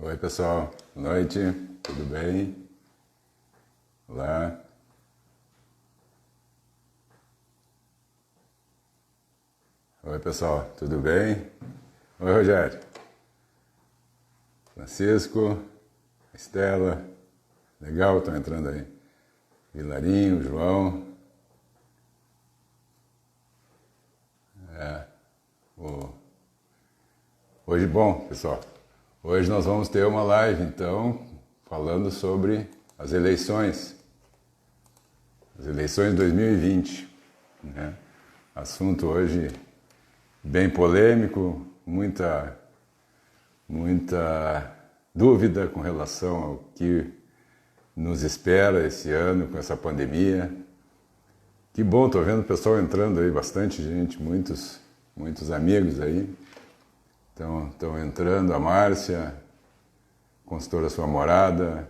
Oi, pessoal. Boa noite. Tudo bem? Olá. Oi, pessoal. Tudo bem? Oi, Rogério. Francisco. Estela. Legal, estão entrando aí. Vilarinho, João. Hoje, bom, pessoal. Hoje nós vamos ter uma live, então, falando sobre as eleições. As eleições de 2020, né? Assunto hoje bem polêmico, muita dúvida com relação ao que nos espera esse ano com essa pandemia. Que bom, estou vendo o pessoal entrando aí, bastante gente, muitos amigos aí. Estão entrando, a Márcia, consultora sua morada,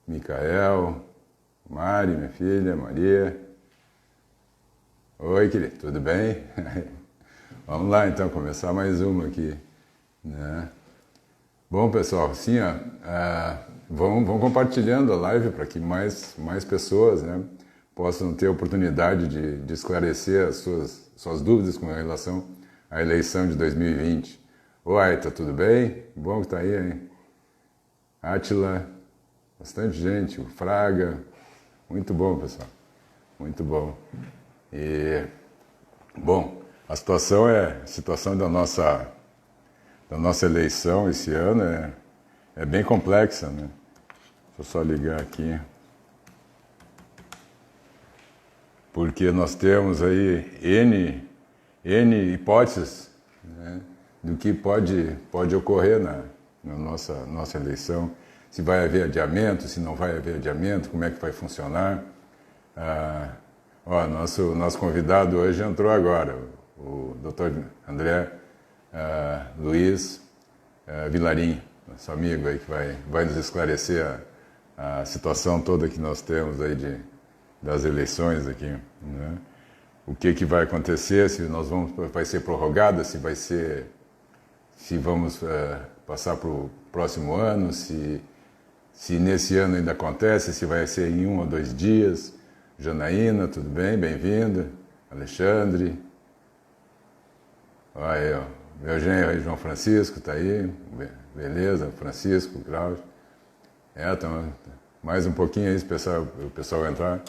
Micael, Mari, minha filha, Maria. Oi, querido, tudo bem? Vamos lá, então, começar mais uma aqui, né? Bom, pessoal, sim, vão compartilhando a live para que mais pessoas, né, possam ter a oportunidade de esclarecer as suas dúvidas com relação à eleição de 2020. Oi, tá tudo bem? Bom que tá aí, hein? Átila, bastante gente, o Fraga, muito bom, pessoal, muito bom. E, bom, a situação da nossa eleição esse ano é bem complexa, né? Deixa eu só ligar aqui. Porque nós temos aí N hipóteses, né, do que pode ocorrer na nossa eleição. Se vai haver adiamento, se não vai haver adiamento, como é que vai funcionar. Nosso convidado hoje entrou agora, o Dr. André Luiz Vilarinho, nosso amigo aí que vai nos esclarecer a situação toda que nós temos aí das eleições aqui, né? O que vai acontecer, se vai ser prorrogada, se vamos passar para o próximo ano, se nesse ano ainda acontece, se vai ser em 1 ou 2 dias. Janaína, tudo bem? Bem-vinda. Alexandre. Olha aí, ó. Meu genro aí, João Francisco, está aí. Beleza, Francisco, Cláudio. Então, mais um pouquinho aí, o pessoal entrar.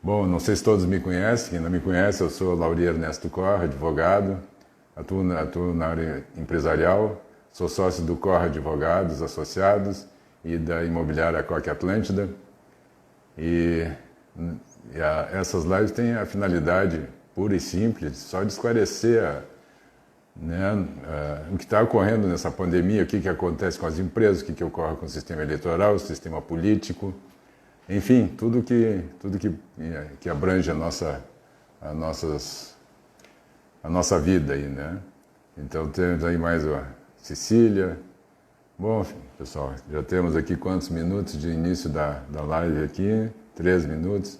Bom, não sei se todos me conhecem. Quem não me conhece, eu sou Lauri Ernesto Corra, advogado. Atuo na área empresarial. Sou sócio do Corra Advogados Associados e da imobiliária Coque Atlântida. Essas lives têm a finalidade pura e simples só de esclarecer, né, o que está ocorrendo nessa pandemia, o que acontece com as empresas, o que ocorre com o sistema eleitoral, o sistema político, enfim, tudo que abrange a nossa vida aí, né? Então temos aí mais a Cecília. Bom, pessoal, já temos aqui quantos minutos de início da live aqui? 3 minutos.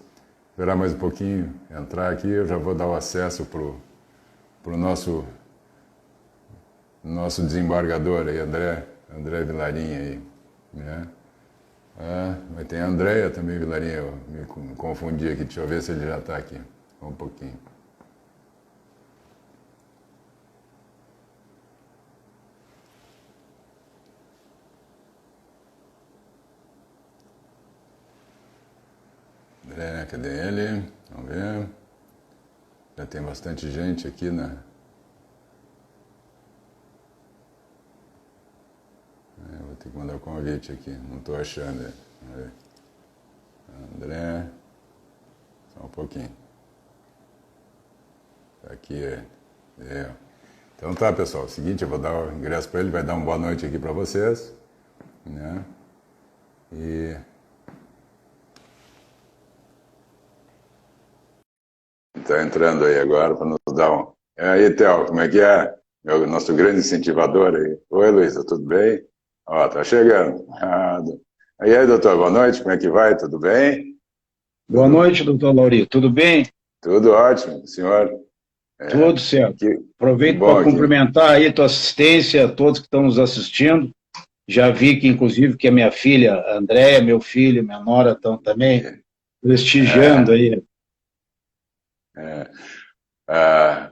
Esperar mais um pouquinho entrar aqui, eu já vou dar o acesso para o nosso desembargador aí, André Vilarinho aí, né? Mas tem a Andréia também, Vilarinho, eu me confundi aqui, deixa eu ver se ele já está aqui, um pouquinho. André, cadê ele? Vamos ver. Já tem bastante gente aqui, né? Vou ter que mandar o convite aqui, não estou achando ele. Vamos ver. André, só um pouquinho. Tá aqui, Então tá, pessoal, é o seguinte, eu vou dar o ingresso para ele, vai dar uma boa noite aqui para vocês, né? E está entrando aí agora para nos dar um... aí, Theo, como é que é? Nosso grande incentivador aí. Oi, Luísa, tudo bem? Ó, tá chegando. Aí, doutor, boa noite, como é que vai? Tudo bem? Boa noite, doutor Lauri. Tudo bem? Tudo ótimo, senhor. Tudo certo. Que Aproveito bom para aqui. cumprimentar aí a tua assistência, a todos que estão nos assistindo. Já vi que, inclusive, que a minha filha, a Andréia, meu filho, minha nora estão também prestigiando É, aí. é, é,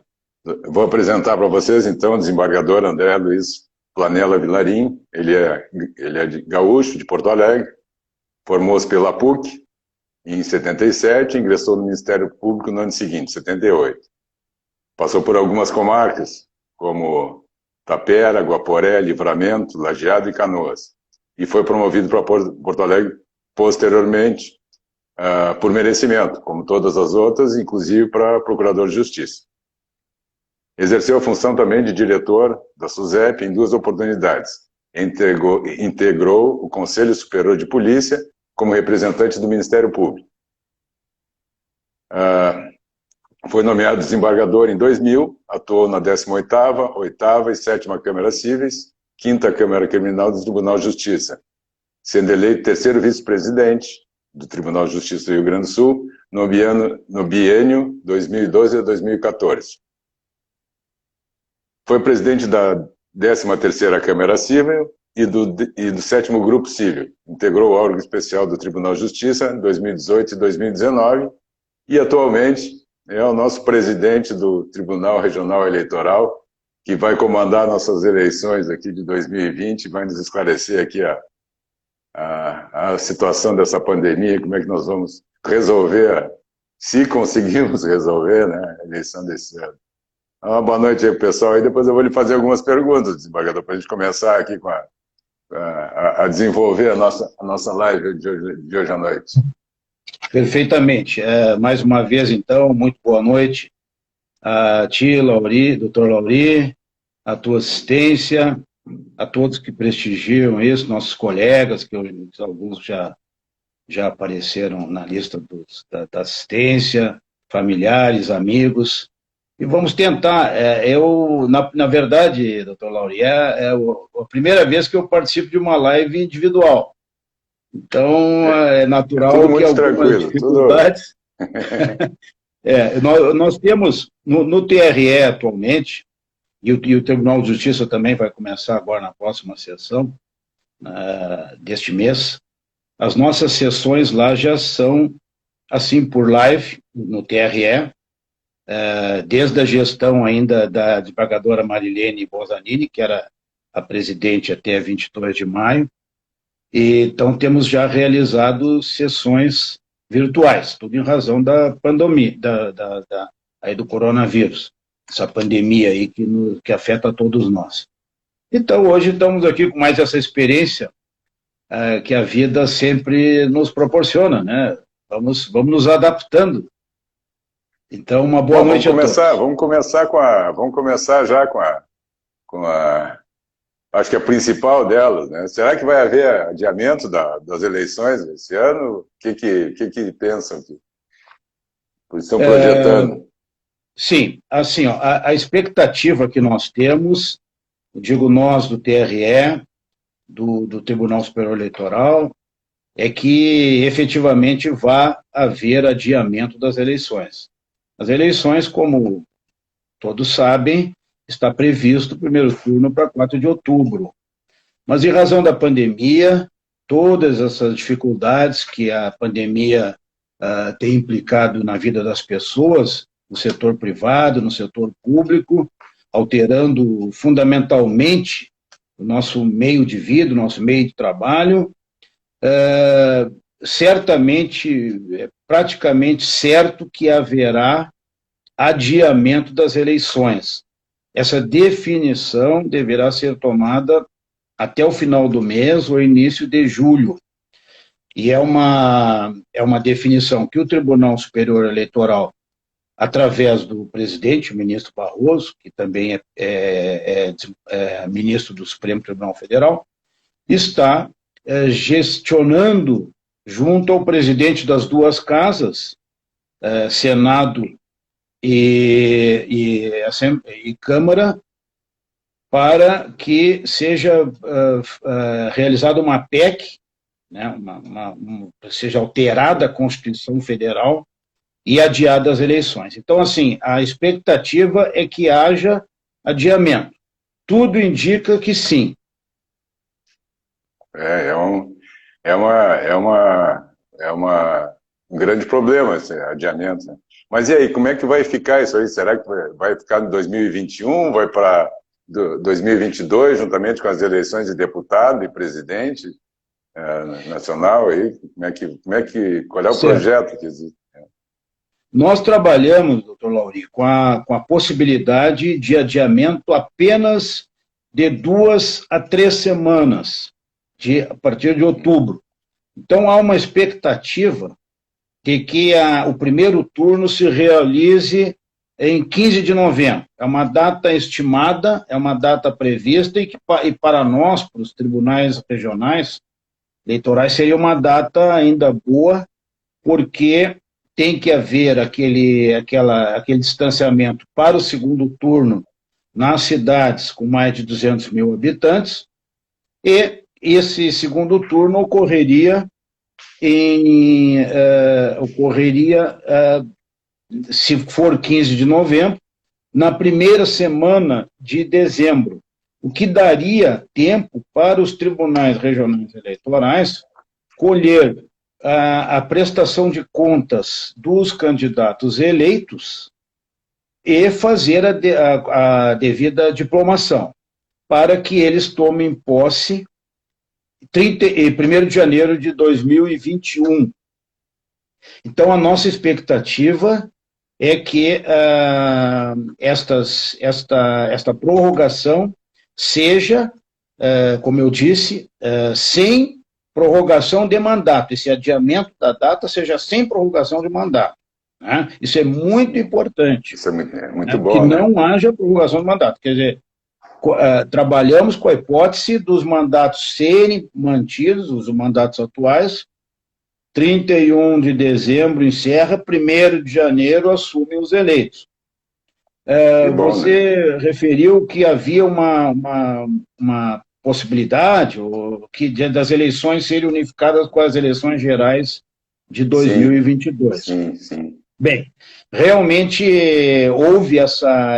vou apresentar para vocês, então, o desembargador André Luiz Planella Vilarim. Ele é de gaúcho, de Porto Alegre, formou-se pela PUC em 77, ingressou no Ministério Público no ano seguinte, 78. Passou por algumas comarcas, como Tapera, Guaporé, Livramento, Lajeado e Canoas. E foi promovido para Porto Alegre posteriormente, por merecimento, como todas as outras, inclusive para Procurador de Justiça. Exerceu a função também de diretor da SUSEP em 2 oportunidades. Integrou o Conselho Superior de Polícia como representante do Ministério Público. Foi nomeado desembargador em 2000, atuou na 18ª, 8ª e 7ª Câmara Cíveis, 5ª Câmara Criminal do Tribunal de Justiça, sendo eleito 3º vice-presidente do Tribunal de Justiça do Rio Grande do Sul no biênio 2012 a 2014. Foi presidente da 13ª Câmara Cível e do 7º Grupo Cível. Integrou o órgão especial do Tribunal de Justiça em 2018 e 2019 e atualmente é o nosso presidente do Tribunal Regional Eleitoral, que vai comandar nossas eleições aqui de 2020, vai nos esclarecer aqui a situação dessa pandemia, como é que nós vamos resolver, se conseguimos resolver, né, a eleição desse ano. Uma boa noite aí, pessoal, e depois eu vou lhe fazer algumas perguntas, desembargador, para a gente começar aqui com a desenvolver a nossa live de hoje à noite. Perfeitamente. Mais uma vez, então, muito boa noite a ti, Lauri, doutor Lauri, a tua assistência, a todos que prestigiam isso, nossos colegas, que alguns já apareceram na lista da assistência, familiares, amigos. E vamos tentar. Na verdade, doutor Lauri, é a primeira vez que eu participo de uma live individual. Então, é natural que algumas dificuldades... Nós temos, no TRE atualmente, e o Tribunal de Justiça também vai começar agora na próxima sessão deste mês, as nossas sessões lá já são, assim, por live, no TRE, desde a gestão ainda da desembargadora Marilene Bonzanini, que era a presidente até 22 de maio, e, então temos já realizado sessões virtuais, tudo em razão da pandemia, aí do coronavírus, essa pandemia aí que afeta todos nós. Então hoje estamos aqui com mais essa experiência que a vida sempre nos proporciona, né? Vamos nos adaptando. Então, uma boa noite a todos. Vamos começar já com a acho que a principal delas, né? Será que vai haver adiamento das eleições esse ano? O que pensam que estão projetando? Sim, assim, ó, a expectativa que nós temos, eu digo nós do TRE, do Tribunal Superior Eleitoral, é que efetivamente vá haver adiamento das eleições. As eleições, como todos sabem, está previsto o primeiro turno para 4 de outubro. Mas, em razão da pandemia, todas essas dificuldades que a pandemia tem implicado na vida das pessoas, no setor privado, no setor público, alterando fundamentalmente o nosso meio de vida, o nosso meio de trabalho, certamente, é praticamente certo que haverá adiamento das eleições. Essa definição deverá ser tomada até o final do mês ou início de julho. E é uma definição que o Tribunal Superior Eleitoral, através do presidente, o ministro Barroso, que também é ministro do Supremo Tribunal Federal, está gestionando junto ao presidente das duas casas, Senado e Câmara, para que seja realizada uma PEC, né, seja alterada a Constituição Federal e adiada as eleições. Então, assim, a expectativa é que haja adiamento. Tudo indica que sim. É, um grande problema esse adiamento, né? Mas e aí, como é que vai ficar isso aí? Será que vai ficar em 2021? Vai para 2022, juntamente com as eleições de deputado e presidente nacional? Aí? Qual é o Certo. projeto que existe? Nós trabalhamos, doutor Lauri, com a possibilidade de adiamento apenas de 2 a 3 semanas, a partir de outubro. Então, há uma expectativa de que o primeiro turno se realize em 15 de novembro. É uma data estimada, é uma data prevista, e para nós, para os tribunais regionais eleitorais, seria uma data ainda boa, porque tem que haver aquele distanciamento para o segundo turno nas cidades com mais de 200 mil habitantes, e esse segundo turno ocorreria se for 15 de novembro, na primeira semana de dezembro, o que daria tempo para os tribunais regionais eleitorais colher a prestação de contas dos candidatos eleitos e fazer a devida diplomação, para que eles tomem posse 1º de janeiro de 2021. Então, a nossa expectativa é que esta prorrogação seja, como eu disse, sem prorrogação de mandato. Esse adiamento da data seja sem prorrogação de mandato. Né? Isso é muito importante. Isso é muito né? bom, Que né? não haja prorrogação de mandato. Quer dizer, trabalhamos com a hipótese dos mandatos serem mantidos, os mandatos atuais. 31 de dezembro encerra, 1º de janeiro assumem os eleitos. Bom, Você referiu que havia uma possibilidade das eleições serem unificadas com as eleições gerais de 2022. Sim. Bem, realmente houve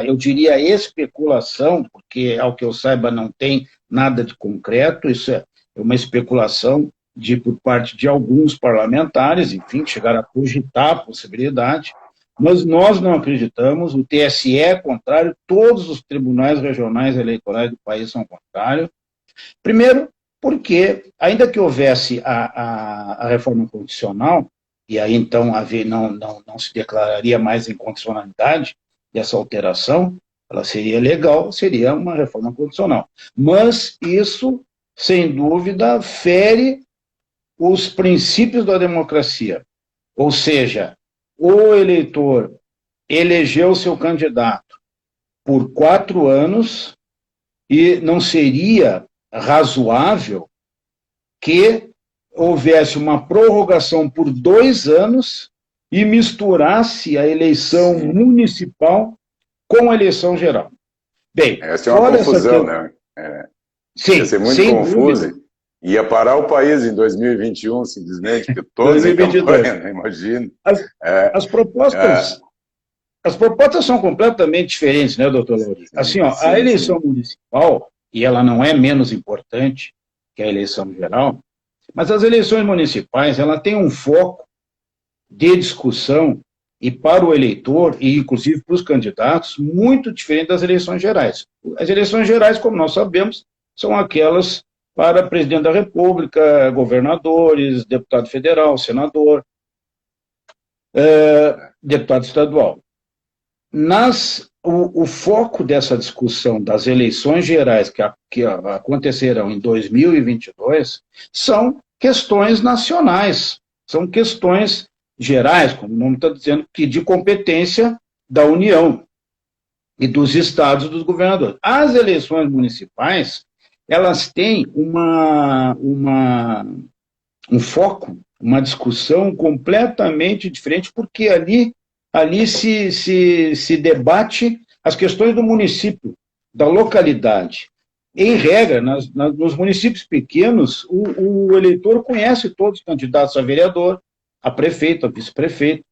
eu diria, especulação, porque, ao que eu saiba, não tem nada de concreto, isso é uma especulação por parte de alguns parlamentares, enfim, chegaram a cogitar a possibilidade, mas nós não acreditamos, o TSE é contrário, todos os tribunais regionais eleitorais do país são contrários. Primeiro, porque, ainda que houvesse a reforma constitucional, e aí então não se declararia mais inconstitucionalidade dessa alteração, ela seria legal, seria uma reforma constitucional. Mas isso, sem dúvida, fere os princípios da democracia. Ou seja, o eleitor elegeu seu candidato por 4 anos e não seria razoável que houvesse uma prorrogação por 2 anos e misturasse a eleição municipal com a eleição geral. Bem, essa é uma confusão, né? Sim, ia ser muito confuso. Ia parar o país em 2021, simplesmente, porque todos em campanha, né? Imagina. As propostas são completamente diferentes, né, doutor Lauri? Assim, a eleição municipal, e ela não é menos importante que a eleição geral, mas as eleições municipais, ela tem um foco de discussão e para o eleitor, e inclusive para os candidatos, muito diferente das eleições gerais. As eleições gerais, como nós sabemos, são aquelas para presidente da República, governadores, deputado federal, senador, deputado estadual. O foco dessa discussão das eleições gerais que acontecerão em 2022 são questões nacionais, são questões gerais, como o nome está dizendo, que de competência da União e dos estados, dos governadores. As eleições municipais, elas têm um foco, uma discussão completamente diferente, porque ali se debate as questões do município, da localidade. Em regra, nos municípios pequenos, o eleitor conhece todos os candidatos a vereador, a prefeito, a vice-prefeito.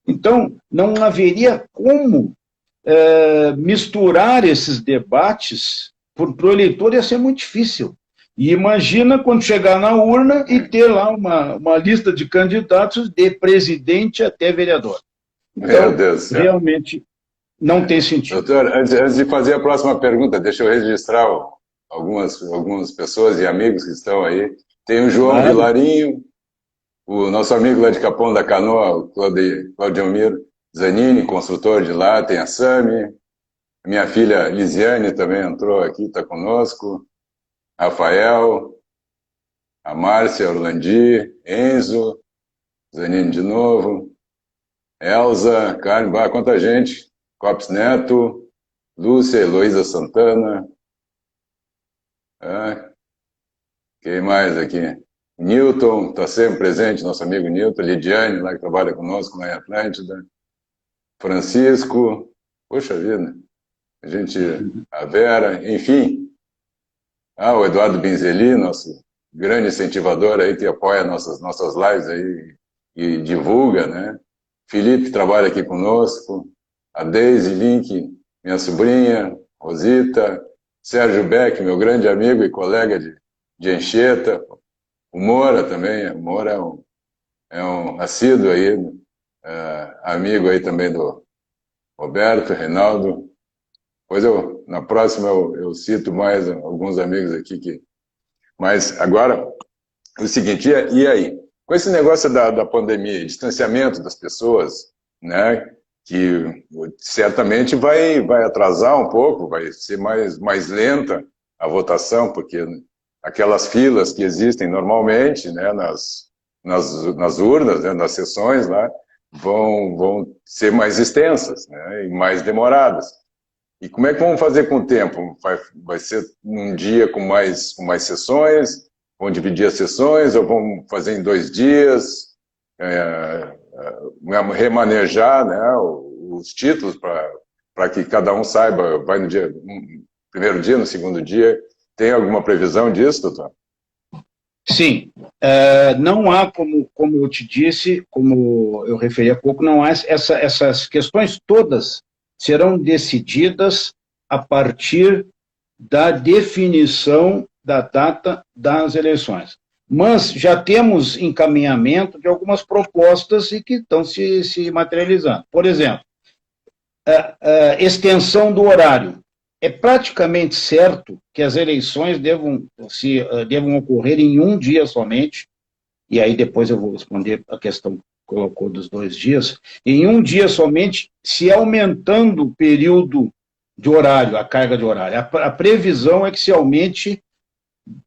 Então, não haveria como misturar esses debates. Para o eleitor ia ser muito difícil. E imagina quando chegar na urna e ter lá uma lista de candidatos de presidente até vereador. Então, Meu Deus do céu. realmente não tem sentido. Doutor, antes de fazer a próxima pergunta, deixa eu registrar algumas pessoas e amigos que estão aí. Tem o João Vilarinho, o nosso amigo lá de Capão da Canoa, o Claudiomir Zanini, construtor de lá, tem a Sami, minha filha Lisiane também entrou aqui, está conosco, Rafael, a Márcia, Orlandi, Enzo, Zanini de novo, Elza, Carmen, quanta gente, Copes Neto, Lúcia, Heloísa Santana, quem mais aqui? Newton, está sempre presente, nosso amigo Newton, Lidiane, lá que trabalha conosco lá em Atlântida, Francisco, poxa vida, a Vera, enfim, o Eduardo Binzeli, nosso grande incentivador aí, que apoia nossas lives aí e divulga, né? Felipe, que trabalha aqui conosco, a Deise Link, minha sobrinha, Rosita, Sérgio Beck, meu grande amigo e colega de Anchieta, o Moura também, o Moura é um assíduo aí, amigo aí também do Roberto, Reinaldo. Pois na próxima eu cito mais alguns amigos aqui Mas agora, o seguinte, e aí? Com esse negócio da pandemia, distanciamento das pessoas, né, que certamente vai atrasar um pouco, vai ser mais lenta a votação, porque aquelas filas que existem normalmente, né, nas urnas, né, nas sessões lá, vão ser mais extensas, né, e mais demoradas. E como é que vamos fazer com o tempo? Vai ser um dia com mais sessões? Vão dividir as sessões ou vão fazer em 2 dias? Remanejar, né, os títulos para que cada um saiba, vai no primeiro dia, no segundo dia. Tem alguma previsão disso, doutor? Sim. Não há, como eu te disse, como eu referi há pouco, não há essas questões todas serão decididas a partir da definição da data das eleições. Mas já temos encaminhamento de algumas propostas e que estão se materializando. Por exemplo, extensão do horário. É praticamente certo que as eleições devam ocorrer em um dia somente, e aí depois eu vou responder a questão que colocou dos 2 dias, em um dia somente, se aumentando o período de horário, a carga de horário. A previsão é que se aumente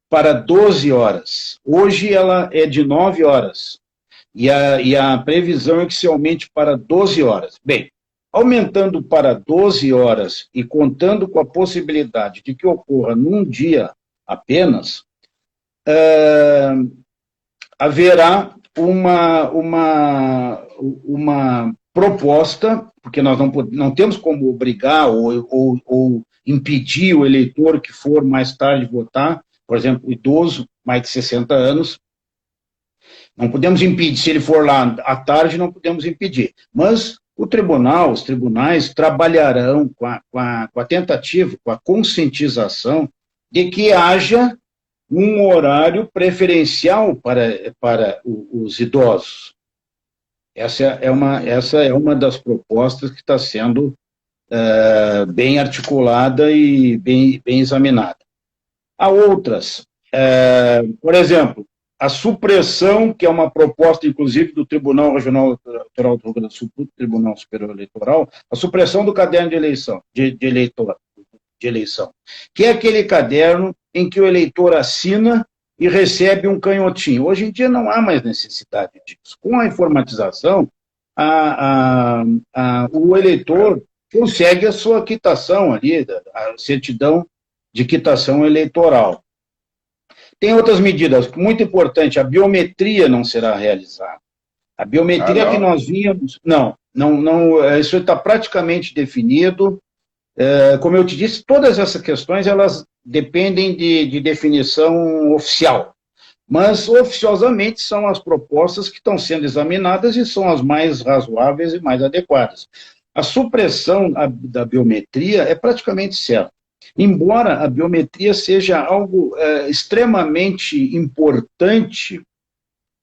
para 12 horas. Hoje ela é de 9 horas, e a previsão é que se aumente para 12 horas. Bem, aumentando para 12 horas e contando com a possibilidade de que ocorra num dia apenas, haverá uma proposta, porque nós não temos como obrigar ou impedir o eleitor que for mais tarde votar, por exemplo, o idoso, mais de 60 anos, não podemos impedir, se ele for lá à tarde, não podemos impedir, mas os tribunais trabalharão com a tentativa, com a conscientização de que haja um horário preferencial para os idosos. Essa é uma das propostas que está sendo bem articulada e bem examinada. Há outras, por exemplo, a supressão, que é uma proposta, inclusive, do Tribunal Regional Eleitoral do Rio Grande do Sul, do Tribunal Superior Eleitoral, a supressão do caderno de eleição, de eleição, que é aquele caderno em que o eleitor assina e recebe um canhotinho. Hoje em dia não há mais necessidade disso. Com a informatização, o eleitor consegue a sua quitação ali, a certidão de quitação eleitoral. Tem outras medidas, muito importante, a biometria não será realizada. A biometria que nós vínhamos... Não, isso está praticamente definido. Como eu te disse, todas essas questões, elas dependem de definição oficial. Mas, oficiosamente, são as propostas que estão sendo examinadas e são as mais razoáveis e mais adequadas. A supressão da biometria é praticamente certa. embora a biometria seja algo extremamente importante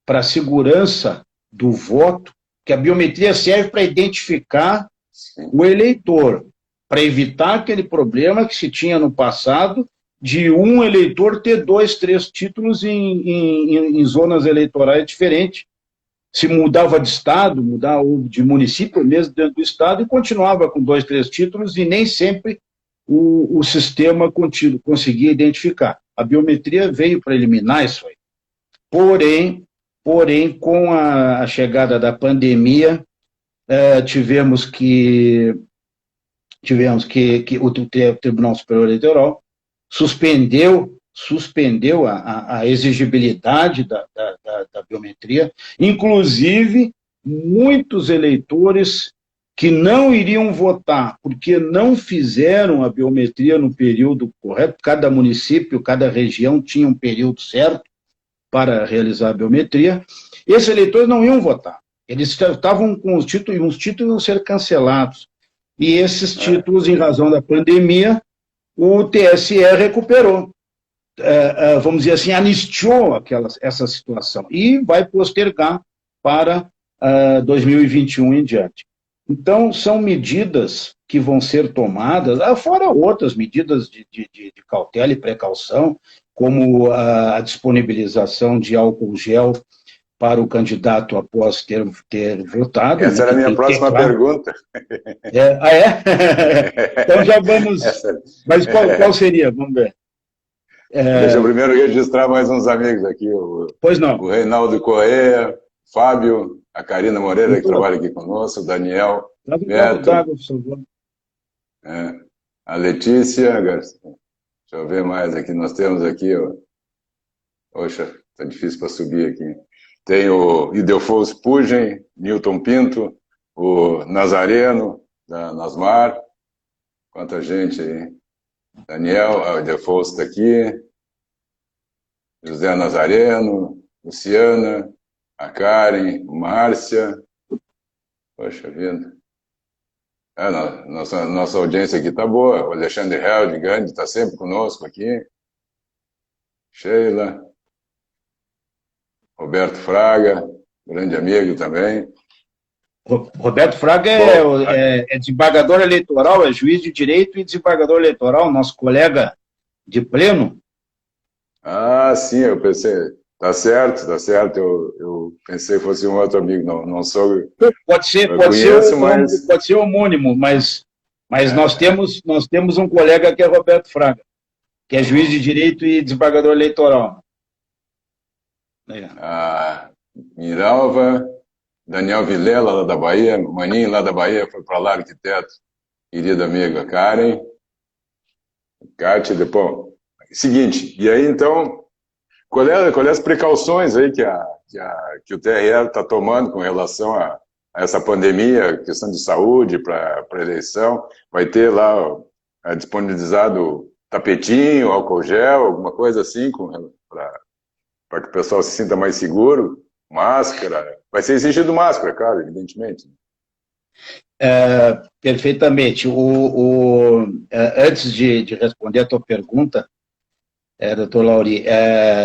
para a segurança do voto, que a biometria serve para identificar o eleitor, para evitar aquele problema que se tinha no passado de um eleitor ter 2, 3 títulos em zonas eleitorais diferentes. Se mudava de estado, mudava de município mesmo dentro do estado e continuava com 2, 3 títulos e nem sempre o sistema conseguia identificar. A biometria veio para eliminar isso aí. Porém, com a chegada da pandemia, tivemos que o Tribunal Superior Eleitoral suspendeu a exigibilidade da biometria, inclusive muitos eleitores que não iriam votar porque não fizeram a biometria no período correto. Cada município, cada região tinha um período certo para realizar a biometria. Esses eleitores não iam votar. Eles estavam com os títulos iam ser cancelados. E esses títulos, em razão da pandemia, o TSE recuperou. Vamos dizer assim, anistiou essa situação e vai postergar para 2021 em diante. Então, são medidas que vão ser tomadas, fora outras medidas de cautela e precaução, como a disponibilização de álcool gel para o candidato após ter votado. Essa era a minha próxima pergunta. Então já vamos... Mas qual seria? Vamos ver. Deixa eu primeiro registrar mais uns amigos aqui. Pois não. O Reinaldo Correia, Fábio, a Karina Moreira, que trabalha aqui conosco, o Daniel, Beto, a Letícia, deixa eu ver mais aqui, nós temos aqui, poxa, tá difícil para subir aqui. Tem o Ildefonso Pugen, Newton Pinto, o Nazareno, da Nasmar, quanta gente aí. Daniel, o Ildefonso está aqui, José Nazareno, Luciana, a Karen, Márcia, poxa vida. Nossa audiência aqui está boa, o Alexandre Held, grande, está sempre conosco aqui. Sheila, Roberto Fraga, grande amigo também. Roberto Fraga é desembargador eleitoral, é juiz de direito e desembargador eleitoral, nosso colega de pleno. Ah, sim, eu pensei, tá certo, eu pensei que fosse um outro amigo, não sou... Pode ser homônimo, mas nós temos um colega que é Roberto Fraga, que é juiz de direito e desembargador eleitoral. Miralva, Daniel Vilela, lá da Bahia, Maninho, lá da Bahia, foi para lá, arquiteto, querida amiga Karen, Kátia, depois... Seguinte, e aí então, qual é as precauções aí que o TRE está tomando com relação a essa pandemia, questão de saúde para a eleição? Vai ter lá disponibilizado tapetinho, álcool gel, alguma coisa assim, para que o pessoal se sinta mais seguro? Máscara? Vai ser exigido máscara, claro, evidentemente. Perfeitamente. Antes de responder a tua pergunta, doutor Lauri,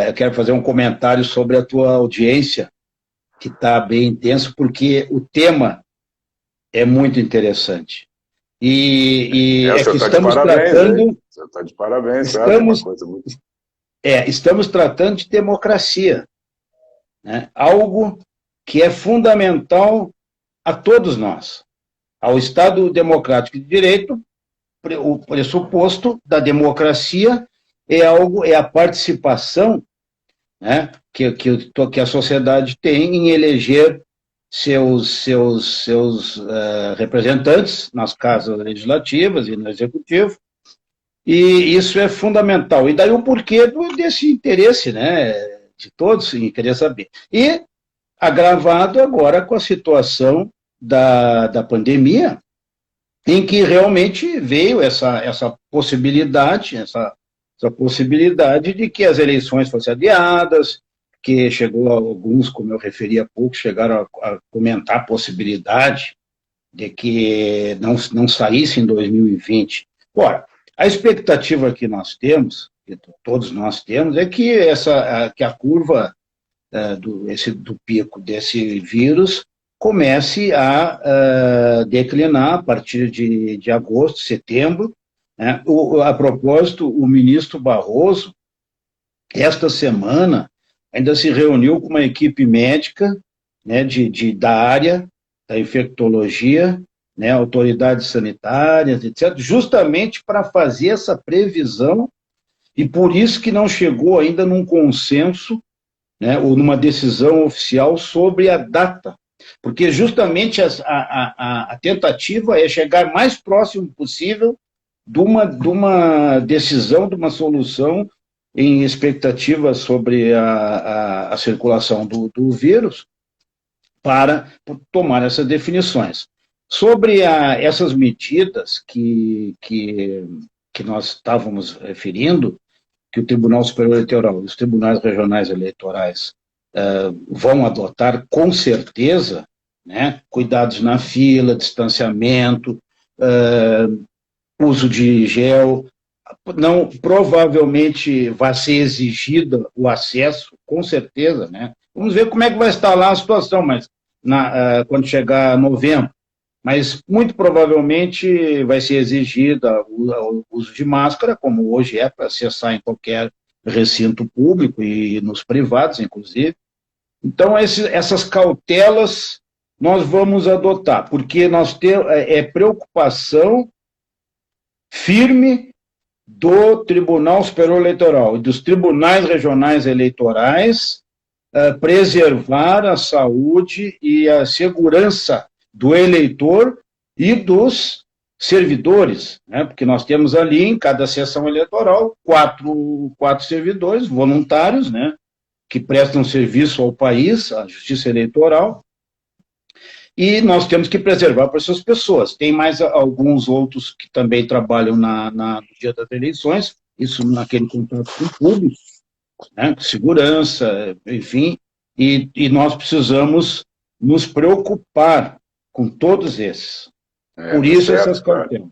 eu quero fazer um comentário sobre a tua audiência, que está bem intenso, porque o tema é muito interessante. E é que estamos tratando... Você está de parabéns, estamos tratando de democracia, né? Algo que é fundamental a todos nós. Ao Estado democrático de direito, o pressuposto da democracia é a participação, né, que a sociedade tem em eleger seus representantes nas casas legislativas e no executivo, e isso é fundamental. E daí o porquê desse interesse, né, de todos em querer saber. E agravado agora com a situação da pandemia, em que realmente veio essa possibilidade de que as eleições fossem adiadas, que chegou a alguns, como eu referi há pouco, chegaram a comentar a possibilidade de que não saísse em 2020. Ora, A expectativa que nós temos, que todos nós temos, é que, que a curva do pico desse vírus comece a declinar a partir de agosto, setembro, né? A propósito, o ministro Barroso, esta semana, ainda se reuniu com uma equipe médica, né, da área da infectologia, né, autoridades sanitárias, etc., justamente para fazer essa previsão, e por isso que não chegou ainda num consenso, né, ou numa decisão oficial sobre a data, porque justamente a tentativa é chegar mais próximo possível de uma decisão, de uma solução em expectativa sobre a circulação do vírus, para tomar essas definições. Sobre essas medidas que nós estávamos referindo, que o Tribunal Superior Eleitoral e os tribunais regionais eleitorais vão adotar com certeza, né, cuidados na fila, distanciamento, uso de gel, não, provavelmente vai ser exigido o acesso, com certeza, né? Vamos ver como é que vai estar lá a situação, mas quando chegar novembro. Mas, muito provavelmente, vai ser exigida o uso de máscara, como hoje é para acessar em qualquer recinto público e nos privados, inclusive. Então, essas cautelas nós vamos adotar, porque nós temos preocupação firme do Tribunal Superior Eleitoral e dos tribunais regionais eleitorais preservar a saúde e a segurança do eleitor e dos servidores, né? Porque nós temos ali, em cada sessão eleitoral, quatro servidores voluntários, né, que prestam serviço ao país, à justiça eleitoral, e nós temos que preservar para essas pessoas. Tem mais alguns outros que também trabalham no dia das eleições, isso naquele contato com o público, né, segurança, enfim, e nós precisamos nos preocupar com todos esses. Por isso, essas cautelas.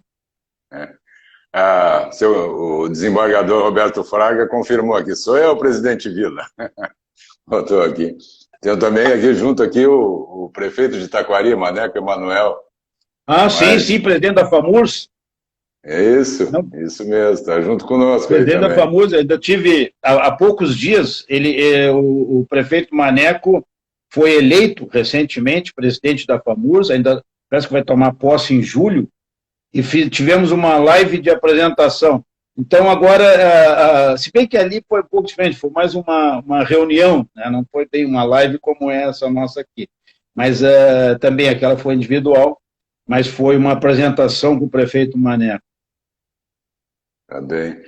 O desembargador Roberto Fraga confirmou aqui, sou eu, presidente Vila. Botou aqui. Tenho também aqui junto aqui o prefeito de Taquari, Maneco Emanuel. Sim, presidente da FAMURS. É isso, isso mesmo, está junto conosco. Presidente da FAMURS, ainda tive, há poucos dias, o prefeito Maneco foi eleito recentemente presidente da FAMURS, ainda parece que vai tomar posse em julho, e tivemos uma live de apresentação. Então, agora, se bem que ali foi um pouco diferente, foi mais uma reunião, né? Não foi bem uma live como essa nossa aqui, mas também aquela foi individual, mas foi uma apresentação com o prefeito Maneco. Tá bem.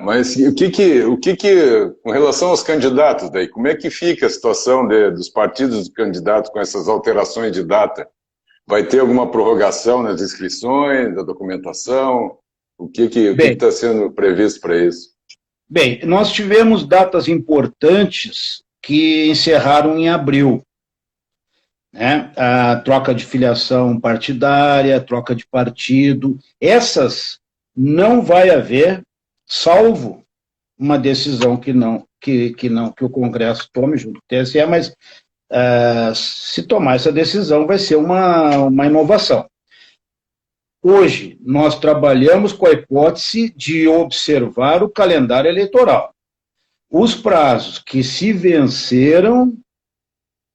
Mas o que com relação aos candidatos daí, como é que fica a situação dos partidos dos candidatos com essas alterações de data? Vai ter alguma prorrogação nas inscrições, da documentação? O que está sendo previsto para isso? Bem, nós tivemos datas importantes que encerraram em abril, né? A troca de filiação partidária, troca de partido, essas não vai haver, salvo uma decisão que o Congresso tome junto com o TSE, mas se tomar essa decisão vai ser uma inovação. Hoje, nós trabalhamos com a hipótese de observar o calendário eleitoral. Os prazos que se venceram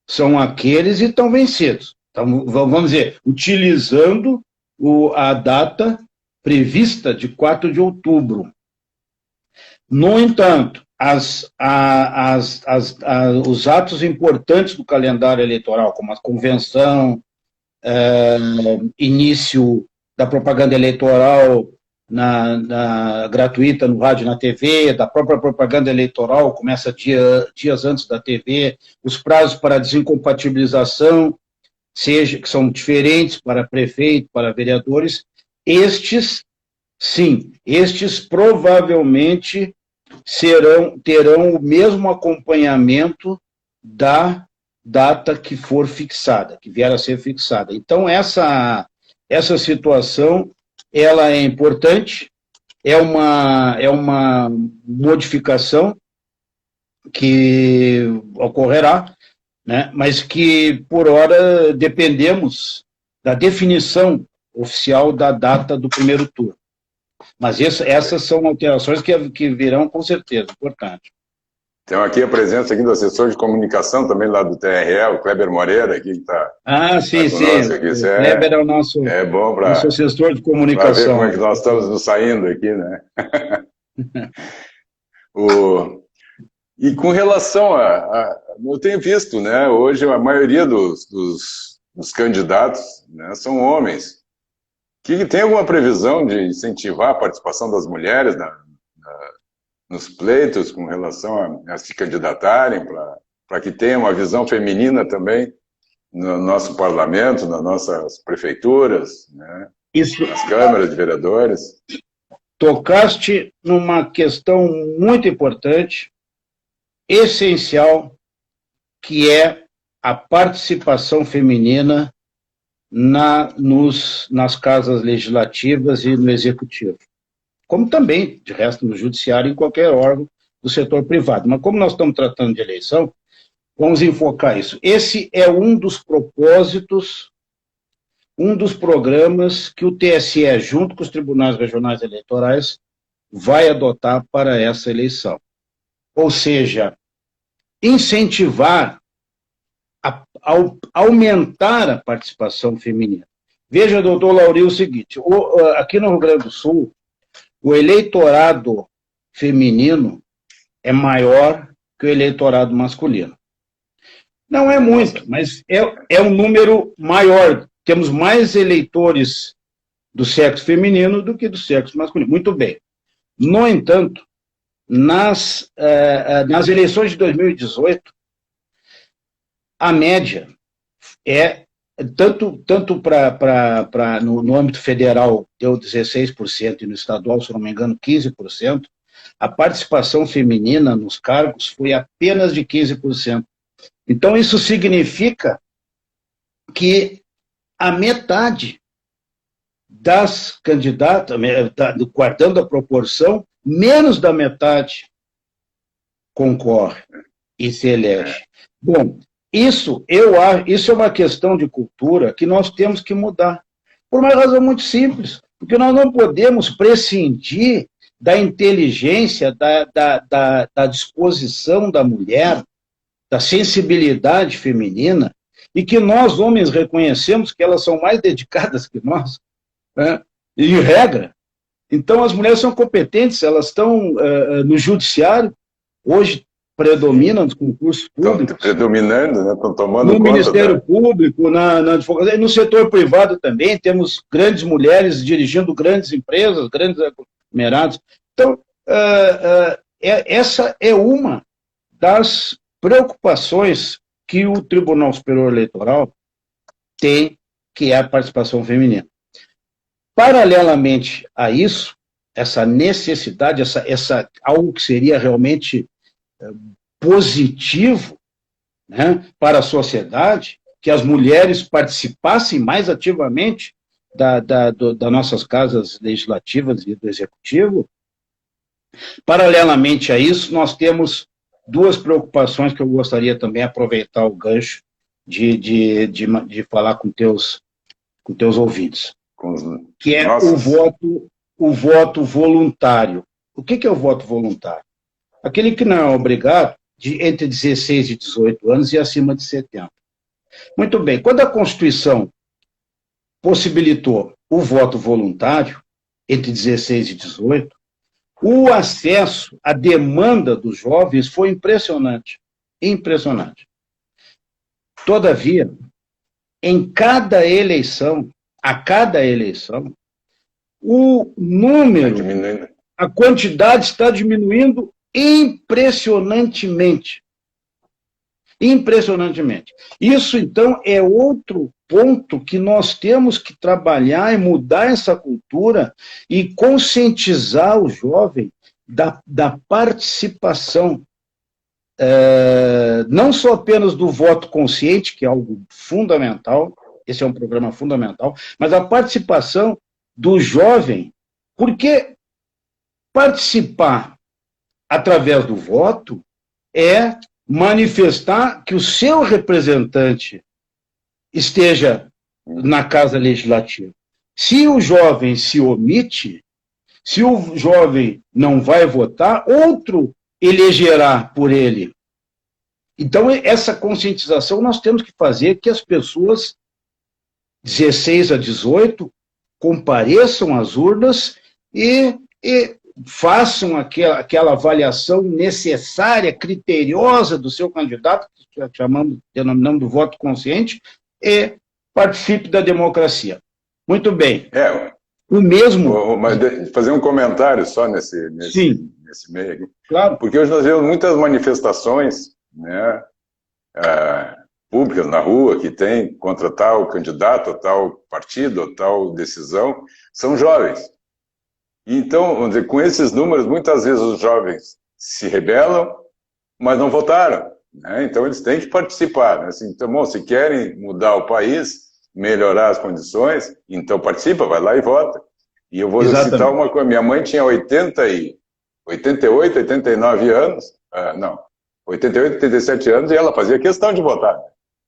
são aqueles e estão vencidos. Então, vamos dizer, utilizando a data prevista de 4 de outubro. No entanto, os atos importantes do calendário eleitoral, como a convenção, início da propaganda eleitoral gratuita no rádio e na TV, da própria propaganda eleitoral, começa dias antes da TV, os prazos para desincompatibilização, que são diferentes para prefeito, para vereadores, estes provavelmente terão o mesmo acompanhamento da data que for fixada, que vier a ser fixada. Então, essa situação, ela é importante, é uma modificação que ocorrerá, né, mas que, por hora, dependemos da definição oficial da data do primeiro turno. Mas essas são alterações que virão com certeza, importante. Tem aqui a presença aqui do assessor de comunicação também lá do TRE, o Kleber Moreira, aqui que está. Sim, sim. O Kleber é o nosso, nosso assessor de comunicação. Para ver como é que nós estamos nos saindo aqui, né? E com relação eu tenho visto, né, hoje a maioria dos candidatos, né, são homens. Tem alguma previsão de incentivar a participação das mulheres nos pleitos com relação a se candidatarem, para que tenha uma visão feminina também no nosso parlamento, nas nossas prefeituras, né, nas câmaras de vereadores? Tocaste numa questão muito importante, essencial, que é a participação feminina nas casas legislativas e no executivo. Como também, de resto, no judiciário e em qualquer órgão do setor privado. Mas como nós estamos tratando de eleição, vamos enfocar isso. Esse é um dos propósitos, um dos programas que o TSE, junto com os tribunais regionais eleitorais, vai adotar para essa eleição. Ou seja, incentivar, aumentar a participação feminina. Veja, doutor Lauri, o seguinte, aqui no Rio Grande do Sul, o eleitorado feminino é maior que o eleitorado masculino. Não é muito, mas é um número maior. Temos mais eleitores do sexo feminino do que do sexo masculino. Muito bem. No entanto, nas eleições de 2018, a média é, tanto no âmbito federal deu 16% e no estadual, se não me engano, 15%, a participação feminina nos cargos foi apenas de 15%. Então, isso significa que a metade das candidatas, guardando a proporção, menos da metade concorre e se elege. Bom, isso é uma questão de cultura que nós temos que mudar. Por uma razão muito simples, porque nós não podemos prescindir da inteligência, da disposição da mulher, da sensibilidade feminina, e que nós, homens, reconhecemos que elas são mais dedicadas que nós, né? Em regra. Então, as mulheres são competentes, elas estão no judiciário, hoje predominam nos concursos públicos. Estão predominando, né? Estão tomando conta. No Ministério Público, na advocacia, e no setor privado também, temos grandes mulheres dirigindo grandes empresas, grandes aglomerados. Então, essa é uma das preocupações que o Tribunal Superior Eleitoral tem, que é a participação feminina. Paralelamente a isso, essa necessidade, algo que seria realmente positivo, né, para a sociedade, que as mulheres participassem mais ativamente das nossas casas legislativas e do executivo. Paralelamente a isso, nós temos duas preocupações que eu gostaria também de aproveitar o gancho de falar com teus ouvintes, que é o voto voluntário. O que é o voto voluntário? Aquele que não é obrigado entre 16 e 18 anos e acima de 70. Muito bem, quando a Constituição possibilitou o voto voluntário entre 16 e 18, o acesso, a demanda dos jovens foi impressionante. Impressionante. Todavia, a cada eleição, o número, a quantidade está diminuindo impressionantemente. Impressionantemente. Isso, então, é outro ponto que nós temos que trabalhar e mudar essa cultura e conscientizar o jovem da participação, não só apenas do voto consciente, que é algo fundamental, esse é um programa fundamental, mas a participação do jovem, porque Participar através do voto é manifestar que o seu representante esteja na Casa Legislativa. Se o jovem se omite, se o jovem não vai votar, outro elegerá por ele. Então, essa conscientização nós temos que fazer que as pessoas, 16 a 18, compareçam às urnas e façam aquela avaliação necessária, criteriosa do seu candidato, que denominamos do voto consciente, e participe da democracia. Muito bem. O mesmo... Mas fazer um comentário só nesse meio aqui. Claro. Porque hoje nós vemos muitas manifestações, né, públicas na rua que tem contra tal candidato, tal partido, tal decisão, são jovens. Então, vamos dizer, com esses números, muitas vezes os jovens se rebelam, mas não votaram, né? Então eles têm que participar, né? Assim, então, bom, se querem mudar o país, melhorar as condições, então participa, vai lá e vota. E eu vou citar uma coisa, minha mãe tinha 88, 89 anos, 88, 87 anos, e ela fazia questão de votar.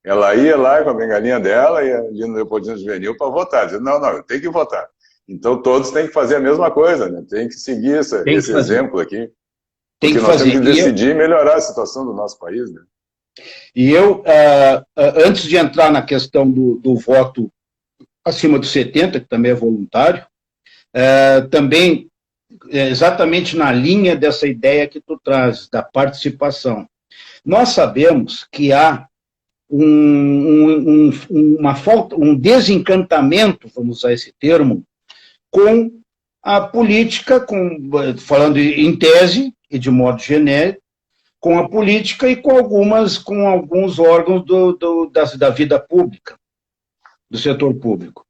Ela ia lá com a bengalinha dela, ia ali no Leopoldino Juvenil para votar. Dizia, não, eu tenho que votar. Então todos têm que fazer a mesma coisa, né? Tem que seguir esse exemplo aqui. Porque nós temos que decidir melhorar a situação do nosso país, né? E eu, antes de entrar na questão do voto acima dos 70, que também é voluntário, também exatamente na linha dessa ideia que tu traz, da participação. Nós sabemos que há uma falta, um desencantamento, vamos usar esse termo, com a política, falando em tese e de modo genérico, com a política e com alguns órgãos da vida pública, do setor público.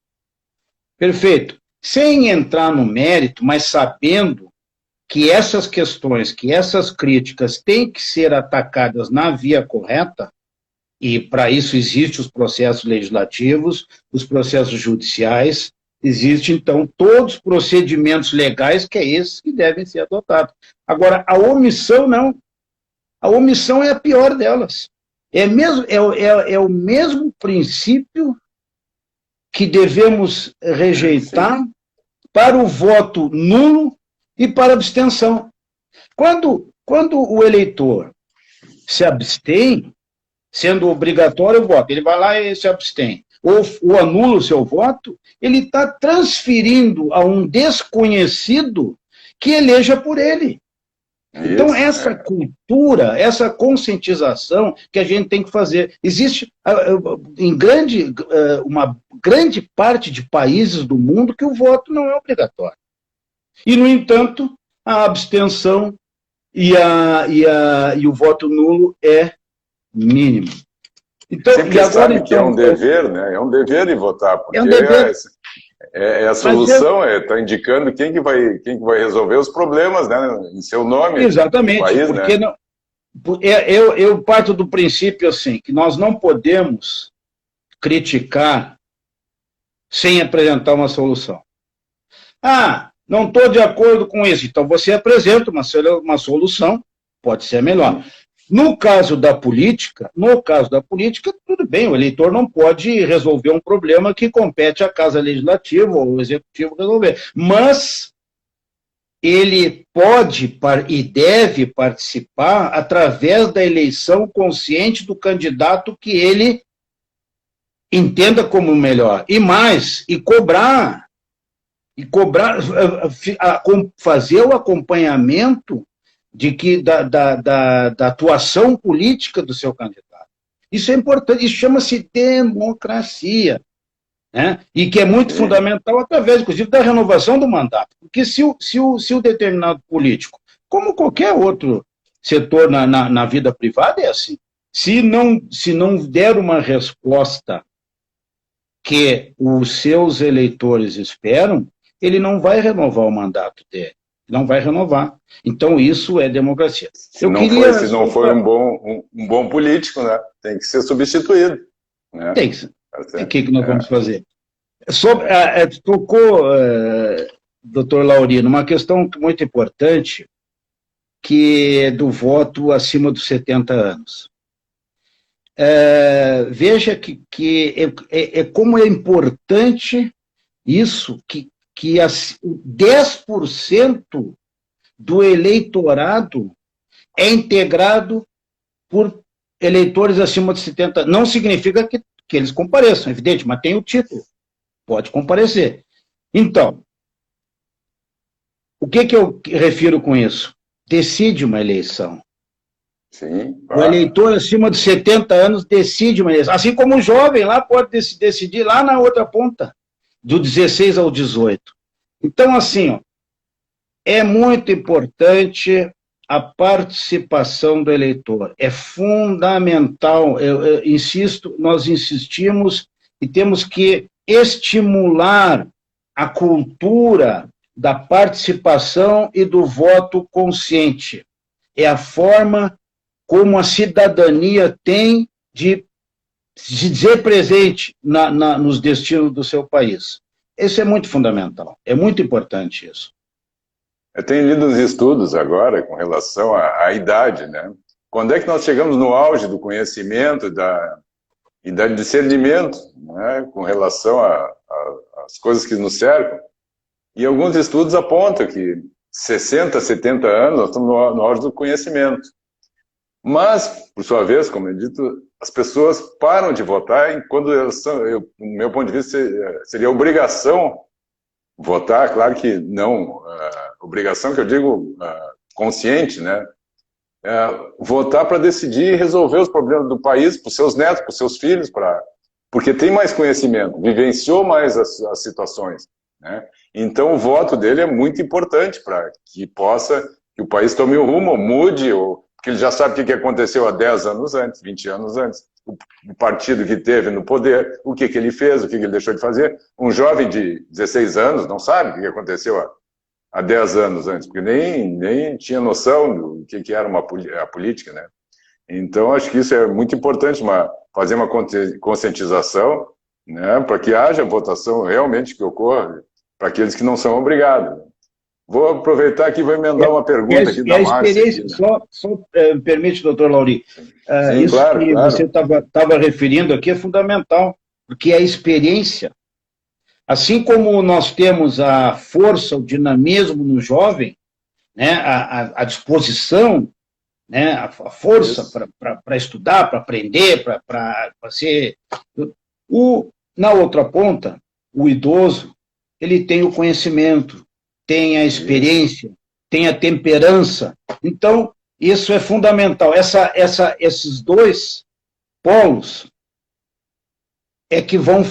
Perfeito. Sem entrar no mérito, mas sabendo que essas questões, que essas críticas têm que ser atacadas na via correta, e para isso existem os processos legislativos, os processos judiciais, existem, então, todos os procedimentos legais que é esses que devem ser adotados. Agora, a omissão não. A omissão é a pior delas. É o mesmo princípio que devemos rejeitar para o voto nulo e para a abstenção. Quando o eleitor se abstém, sendo obrigatório o voto, ele vai lá e se abstém, ou anula o seu voto, ele está transferindo a um desconhecido que eleja por ele. Então, essa cultura, essa conscientização que a gente tem que fazer. Existe uma grande parte de países do mundo que o voto não é obrigatório. E, no entanto, a abstenção e o voto nulo é mínimo. Então, sempre sabe que é um dever, né? É um dever de votar, porque é um dever. A solução está indicando quem que vai resolver os problemas, né, em seu nome. Exatamente, no país, porque né? eu parto do princípio assim, que nós não podemos criticar sem apresentar uma solução. Não estou de acordo com isso, então você apresenta uma solução, pode ser melhor. No caso da política, tudo bem, o eleitor não pode resolver um problema que compete à Casa Legislativa ou ao Executivo resolver, mas ele pode e deve participar através da eleição consciente do candidato que ele entenda como melhor. E mais, fazer o acompanhamento da atuação política do seu candidato. Isso é importante, isso chama-se democracia, né? E que é muito fundamental através, inclusive, da renovação do mandato. Porque se o determinado político, como qualquer outro setor na vida privada, é assim, se não der uma resposta que os seus eleitores esperam, ele não vai renovar o mandato dele. Não vai renovar. Então, isso é democracia. Se não for um bom político, né? Tem que ser substituído. Né? Tem que ser. O que nós vamos fazer? Tocou doutor Laurino, uma questão muito importante, que é do voto acima dos 70 anos. Veja que como é importante isso, que 10% do eleitorado é integrado por eleitores acima de 70 anos. Não significa que eles compareçam, evidente, mas tem o título, pode comparecer. Então, o que eu refiro com isso? Decide uma eleição. Sim, claro. O eleitor acima de 70 anos decide uma eleição. Assim como o jovem lá pode decidir lá na outra ponta, do 16 ao 18. Então, assim, ó, é muito importante a participação do eleitor. É fundamental, eu insisto, nós insistimos e temos que estimular a cultura da participação e do voto consciente. É a forma como a cidadania tem de se dizer presente nos destinos do seu país. Isso é muito fundamental, é muito importante isso. Eu tenho lido uns estudos agora com relação à idade, né? Quando é que nós chegamos no auge do conhecimento e do discernimento, né? Com relação às coisas que nos cercam? E alguns estudos apontam que 60, 70 anos nós estamos no auge do conhecimento. Mas, por sua vez, como eu dito, as pessoas param de votar quando elas são, do meu ponto de vista, seria obrigação votar, claro que não, obrigação que eu digo consciente, né? Votar para decidir e resolver os problemas do país, para os seus netos, para os seus filhos, porque tem mais conhecimento, vivenciou mais as situações, né? Então o voto dele é muito importante para que o país tome o rumo, mude, porque ele já sabe o que aconteceu há 10 anos antes, 20 anos antes, o partido que teve no poder, o que ele fez, o que ele deixou de fazer. Um jovem de 16 anos não sabe o que aconteceu há 10 anos antes, porque nem tinha noção do que era a política, né? Então, acho que isso é muito importante, fazer uma conscientização, né, para que haja votação realmente que ocorra para aqueles que não são obrigados. Vou aproveitar aqui e vou emendar uma pergunta aqui da Márcia. Aqui, né? Só me permite, doutor Lauri, isso claro, que você estava referindo aqui é fundamental, porque a experiência, assim como nós temos a força, o dinamismo no jovem, né, a disposição, né, a força para estudar, para aprender, para ser... Na outra ponta, o idoso, ele tem o conhecimento, tem a experiência, tem a temperança. Então, isso é fundamental. Esses dois polos é que vão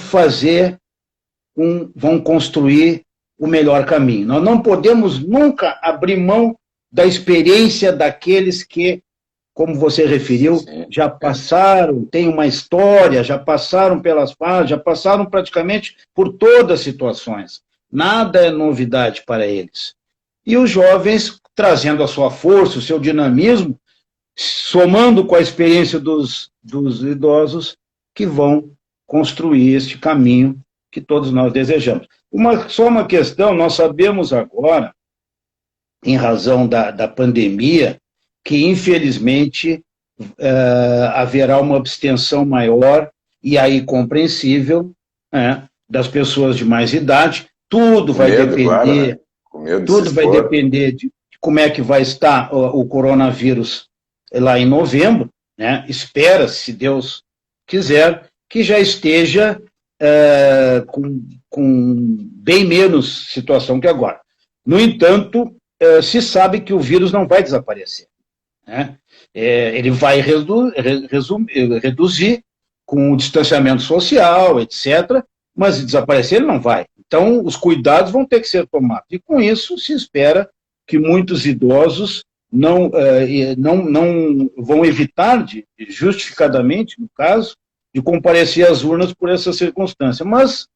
vão construir o melhor caminho. Nós não podemos nunca abrir mão da experiência daqueles que, como você referiu, já passaram, têm uma história, já passaram pelas fases, já passaram praticamente por todas as situações. Nada é novidade para eles. E os jovens, trazendo a sua força, o seu dinamismo, somando com a experiência dos idosos, que vão construir este caminho que todos nós desejamos. Só uma questão, nós sabemos agora, em razão da pandemia, que infelizmente haverá uma abstenção maior, e aí compreensível, das pessoas de mais idade. Tudo vai depender, claro, né? Tudo vai depender de como é que vai estar o coronavírus lá em novembro, né? Espera, se Deus quiser, que já esteja com bem menos situação que agora. No entanto, se sabe que o vírus não vai desaparecer, né? Ele vai reduzir com o distanciamento social, etc., mas desaparecer ele não vai. Então, os cuidados vão ter que ser tomados. E com isso, se espera que muitos idosos não vão evitar, justificadamente, no caso, de comparecer às urnas por essa circunstância. Mas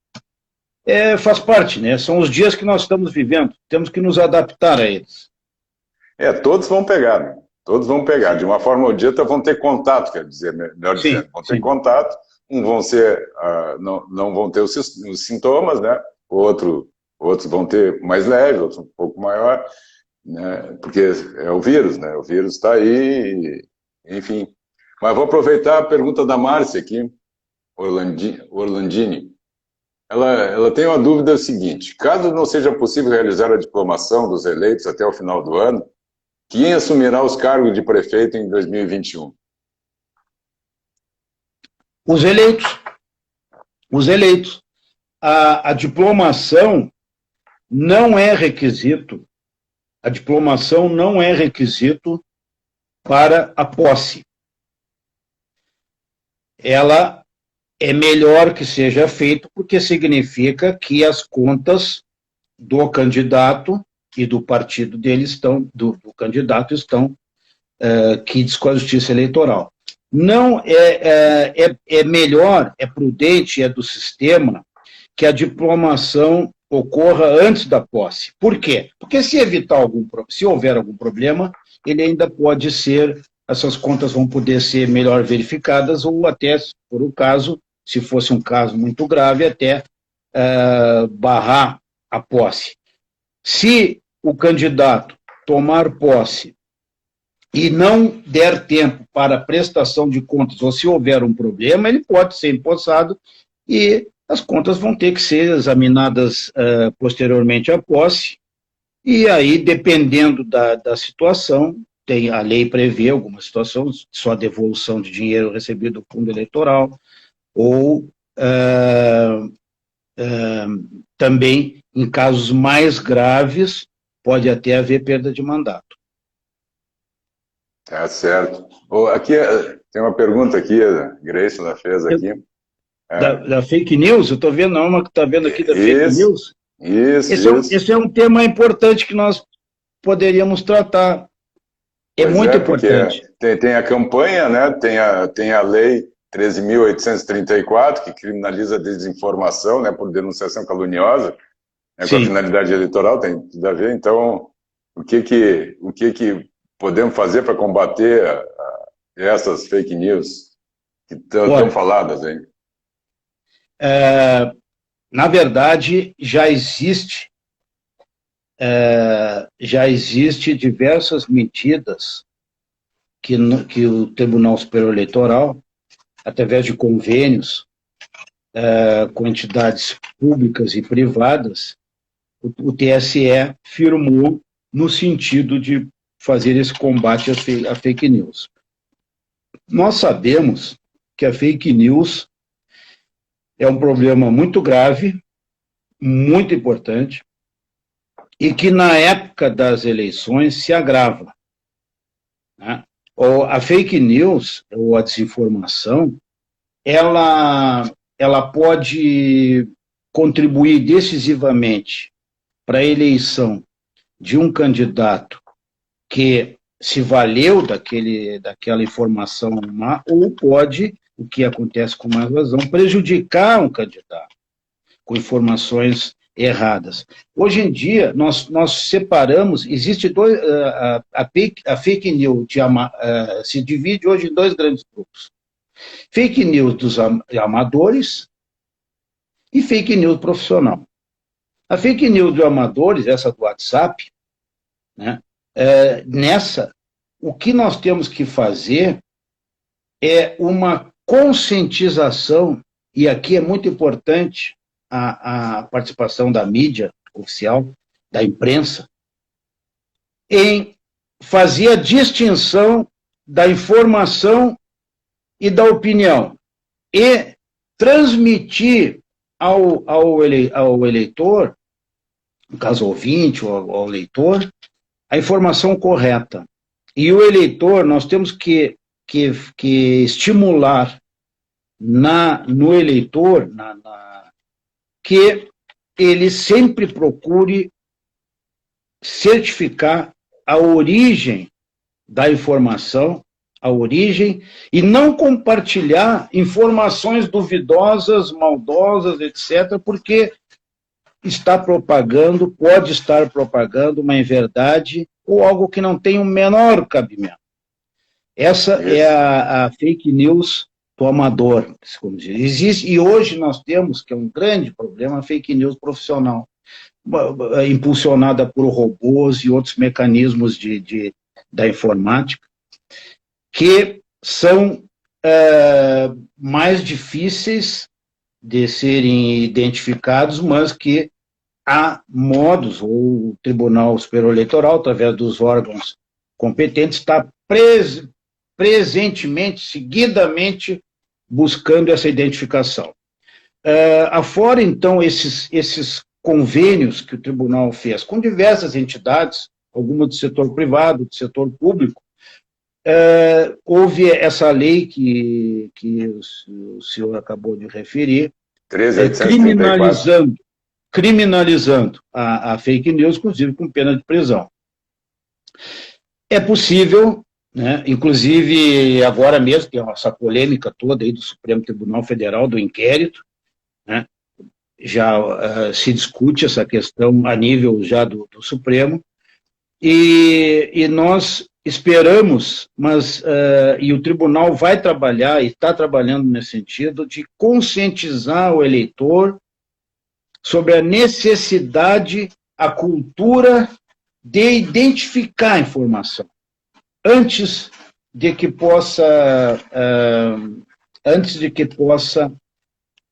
faz parte, né? São os dias que nós estamos vivendo. Temos que nos adaptar a eles. Todos vão pegar, né? Todos vão pegar. De uma forma ou de outra vão ter contato, quer dizer, melhor dizendo, vão ter contato. Vão ser, não vão ter os sintomas, né? O outro outros vão ter mais leve, outros um pouco maior, né? Porque é o vírus, né? O vírus está aí, enfim. Mas vou aproveitar a pergunta da Márcia aqui, Orlandini. Ela tem uma dúvida seguinte: caso não seja possível realizar a diplomação dos eleitos até o final do ano, quem assumirá os cargos de prefeito em 2021? Os eleitos. Os eleitos. A diplomação não é requisito. A diplomação não é requisito para a posse. Ela é melhor que seja feito porque significa que as contas do candidato e do partido dele estão, do candidato estão quites com a justiça eleitoral. Não é melhor, é prudente, é do sistema que a diplomação ocorra antes da posse. Por quê? Porque se houver algum problema, ele ainda pode ser, essas contas vão poder ser melhor verificadas ou até, se for o caso, se fosse um caso muito grave, até barrar a posse. Se o candidato tomar posse e não der tempo para prestação de contas, ou se houver um problema, ele pode ser empossado e as contas vão ter que ser examinadas posteriormente à posse, e aí, dependendo da situação, a lei prevê algumas situações, só devolução de dinheiro recebido do fundo eleitoral, ou também, em casos mais graves, pode até haver perda de mandato. Tá certo. Aqui tem uma pergunta aqui, a Grace ela fez aqui. Da fake news? Eu estou vendo uma que está vendo aqui da fake news. Esse é um tema importante que nós poderíamos tratar. É muito importante. Tem a campanha, né? Tem a lei 13.834, que criminaliza a desinformação, né, por denunciação caluniosa, né, com a finalidade eleitoral, tem tudo a ver. Então, o que podemos fazer para combater essas fake news que estão faladas aí? Na verdade, já existe diversas medidas que o Tribunal Superior Eleitoral, através de convênios com entidades públicas e privadas, o TSE firmou no sentido de fazer esse combate à fake news. Nós sabemos que a fake news é um problema muito grave, muito importante, e que na época das eleições se agrava, né? A fake news, ou a desinformação, ela pode contribuir decisivamente para a eleição de um candidato que se valeu daquela informação má, ou pode, o que acontece com mais razão, prejudicar um candidato com informações erradas. Hoje em dia, nós separamos, existe a fake news se divide hoje em dois grandes grupos. Fake news dos amadores e fake news profissional. A fake news dos amadores, essa do WhatsApp, né, o que nós temos que fazer é uma conscientização, e aqui é muito importante a participação da mídia oficial, da imprensa, em fazer a distinção da informação e da opinião, e transmitir ao eleitor, no caso ouvinte ou ao leitor, a informação correta. E o eleitor, nós temos que estimular no eleitor que ele sempre procure certificar a origem da informação, a origem, e não compartilhar informações duvidosas, maldosas, etc., porque pode estar propagando uma inverdade ou algo que não tem o menor cabimento. Essa é a fake news do amador, como diz. Existe, e hoje nós temos, que é um grande problema, a fake news profissional. impulsionada por robôs e outros mecanismos da informática, que são mais difíceis de serem identificados, mas que há modos, ou o Tribunal Superior Eleitoral, através dos órgãos competentes, está presentemente, seguidamente, buscando essa identificação. Afora, então, esses convênios que o tribunal fez com diversas entidades, algumas do setor privado, do setor público, houve essa lei que o senhor acabou de referir, 13.834, criminalizando a fake news, inclusive com pena de prisão. É possível, né, inclusive agora mesmo, tem essa polêmica toda aí do Supremo Tribunal Federal, do inquérito, né, já se discute essa questão a nível já do Supremo, e nós esperamos, e o tribunal vai trabalhar, e está trabalhando nesse sentido, de conscientizar o eleitor sobre a necessidade, a cultura de identificar a informação, antes de que possa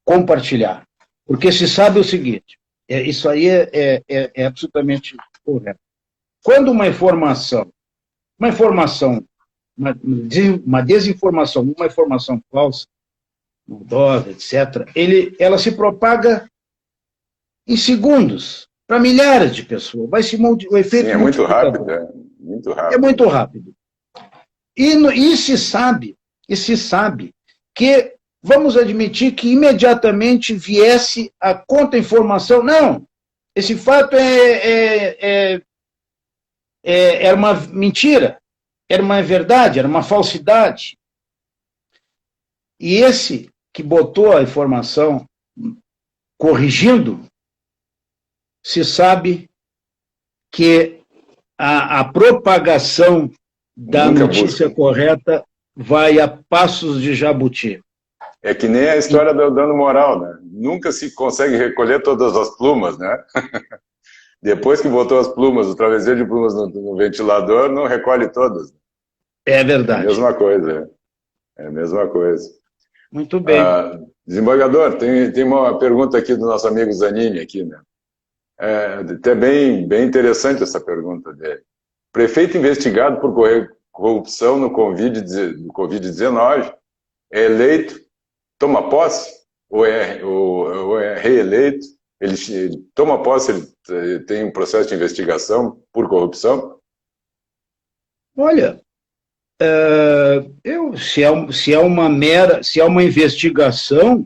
compartilhar. Porque se sabe o seguinte, isso aí é absolutamente correto. Quando uma desinformação, uma informação falsa, maldosa, etc., ela se propaga em segundos, para milhares de pessoas. O efeito é muito rápido, muito rápido. É muito rápido. E se sabe que, vamos admitir que imediatamente viesse a contra-informação. Não, esse fato era uma mentira, era uma verdade, era uma falsidade. E esse que botou a informação corrigindo, se sabe que a propagação da notícia correta vai a passos de jabuti. É que nem a história do dano moral, né? Nunca se consegue recolher todas as plumas, né? Depois que botou as plumas, o travesseiro de plumas no ventilador, não recolhe todas. É verdade. É a mesma coisa. É a mesma coisa. Muito bem. Desembargador, tem uma pergunta aqui do nosso amigo Zanini aqui, né? Até bem interessante essa pergunta dele. Prefeito investigado por corrupção no Covid-19 é eleito, toma posse ou é reeleito? Ele toma posse, ele tem um processo de investigação por corrupção? Olha, se é uma investigação,